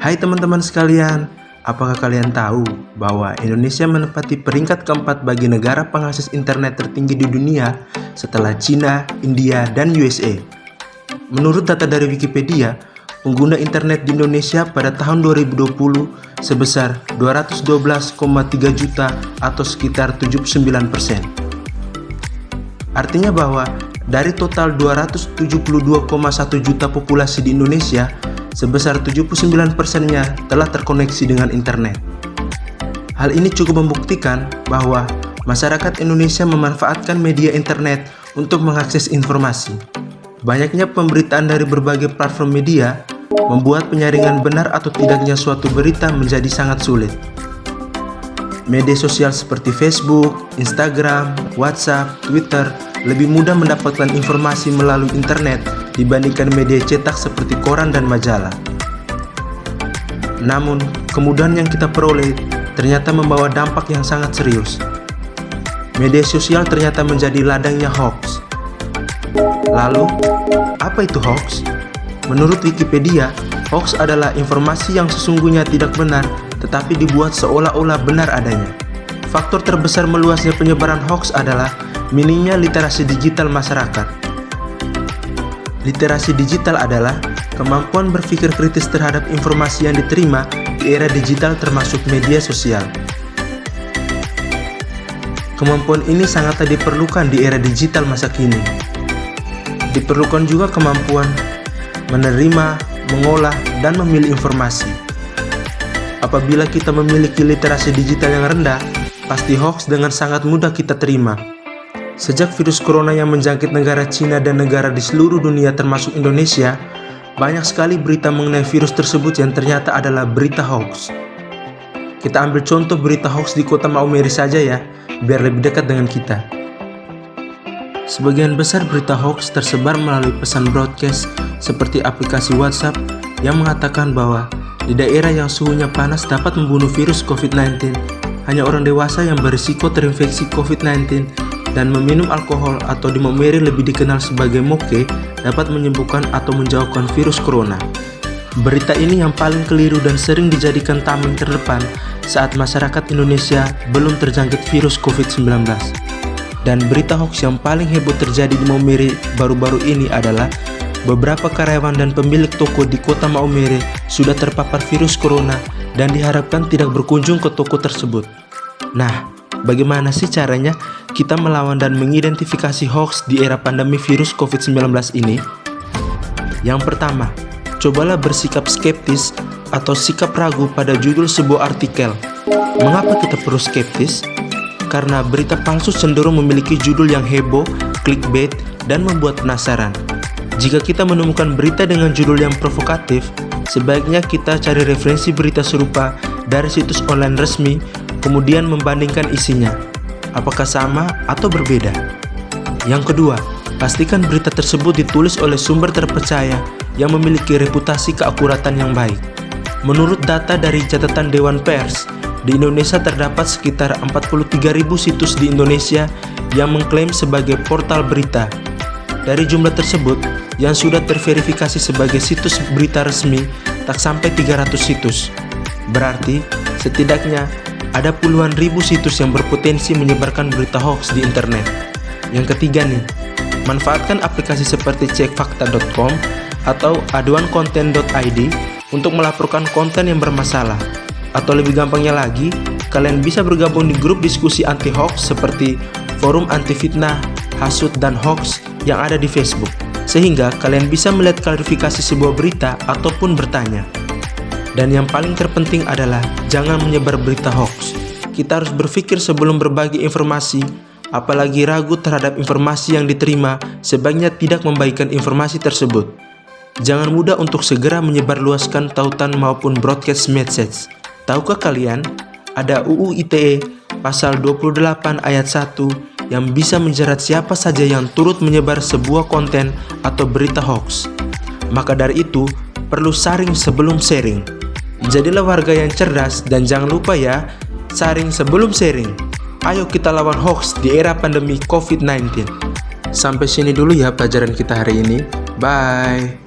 Hai teman-teman sekalian, apakah kalian tahu bahwa Indonesia menempati peringkat keempat bagi negara pengakses internet tertinggi di dunia setelah China, India, dan USA? Menurut data dari Wikipedia, pengguna internet di Indonesia pada tahun 2020 sebesar 212,3 juta atau sekitar 79%. Artinya bahwa dari total 272,1 juta populasi di Indonesia, sebesar 79%-nya telah terkoneksi dengan internet. Hal ini cukup membuktikan bahwa masyarakat Indonesia memanfaatkan media internet untuk mengakses informasi. Banyaknya pemberitaan dari berbagai platform media membuat penyaringan benar atau tidaknya suatu berita menjadi sangat sulit. Media sosial seperti Facebook, Instagram, WhatsApp, Twitter lebih mudah mendapatkan informasi melalui internet dibandingkan media cetak seperti koran dan majalah. Namun, kemudahan yang kita peroleh ternyata membawa dampak yang sangat serius. Media sosial ternyata menjadi ladangnya hoax. Lalu, apa itu hoax? Menurut Wikipedia, hoax adalah informasi yang sesungguhnya tidak benar tetapi dibuat seolah-olah benar adanya. Faktor terbesar meluasnya penyebaran hoax adalah minimnya literasi digital masyarakat. Literasi digital adalah kemampuan berpikir kritis terhadap informasi yang diterima di era digital termasuk media sosial. Kemampuan ini sangatlah diperlukan di era digital masa kini. Diperlukan juga kemampuan menerima, mengolah, dan memilih informasi. Apabila kita memiliki literasi digital yang rendah, pasti hoax dengan sangat mudah kita terima. Sejak virus corona yang menjangkit negara Cina dan negara di seluruh dunia termasuk Indonesia, banyak sekali berita mengenai virus tersebut yang ternyata adalah berita hoax. Kita ambil contoh berita hoax di kota Maumere saja ya, biar lebih dekat dengan kita. Sebagian besar berita hoax tersebar melalui pesan broadcast seperti aplikasi WhatsApp yang mengatakan bahwa di daerah yang suhunya panas dapat membunuh virus COVID-19. Hanya orang dewasa yang berisiko terinfeksi COVID-19 dan meminum alkohol atau di Maumere lebih dikenal sebagai moke dapat menyembuhkan atau menjauhkan virus corona. Berita ini yang paling keliru dan sering dijadikan tameng terdepan saat masyarakat Indonesia belum terjangkit virus COVID-19. Dan berita hoax yang paling heboh terjadi di Maumere baru-baru ini adalah beberapa karyawan dan pemilik toko di kota Maumere sudah terpapar virus corona dan diharapkan tidak berkunjung ke toko tersebut. Nah, bagaimana sih caranya kita melawan dan mengidentifikasi hoax di era pandemi virus COVID-19 ini? Yang pertama, cobalah bersikap skeptis atau sikap ragu pada judul sebuah artikel. Mengapa kita perlu skeptis? Karena berita palsu cenderung memiliki judul yang heboh, clickbait, dan membuat penasaran. Jika kita menemukan berita dengan judul yang provokatif, sebaiknya kita cari referensi berita serupa dari situs online resmi, kemudian membandingkan isinya. Apakah sama atau berbeda? Yang kedua, pastikan berita tersebut ditulis oleh sumber terpercaya yang memiliki reputasi keakuratan yang baik. Menurut data dari catatan Dewan Pers, di Indonesia terdapat sekitar 43.000 situs di Indonesia yang mengklaim sebagai portal berita. Dari jumlah tersebut, yang sudah terverifikasi sebagai situs berita resmi tak sampai 300 situs. Berarti, setidaknya ada puluhan ribu situs yang berpotensi menyebarkan berita hoax di internet. Yang ketiga nih, manfaatkan aplikasi seperti cekfakta.com atau aduankonten.id untuk melaporkan konten yang bermasalah. Atau lebih gampangnya lagi, kalian bisa bergabung di grup diskusi anti-hoax seperti forum anti-fitnah, hasut, dan hoax yang ada di Facebook. Sehingga kalian bisa melihat klarifikasi sebuah berita ataupun bertanya. Dan yang paling terpenting adalah jangan menyebar berita hoax. Kita harus berpikir sebelum berbagi informasi, apalagi ragu terhadap informasi yang diterima, sebaiknya tidak membagikan informasi tersebut. Jangan mudah untuk segera menyebarluaskan tautan maupun broadcast message. Tahukah kalian, ada UU ITE pasal 28 ayat 1 yang bisa menjerat siapa saja yang turut menyebar sebuah konten atau berita hoax. Maka dari itu, perlu saring sebelum sharing. Jadilah warga yang cerdas dan jangan lupa ya, saring sebelum sharing. Ayo kita lawan hoax di era pandemi COVID-19. Sampai sini dulu ya pelajaran kita hari ini. Bye.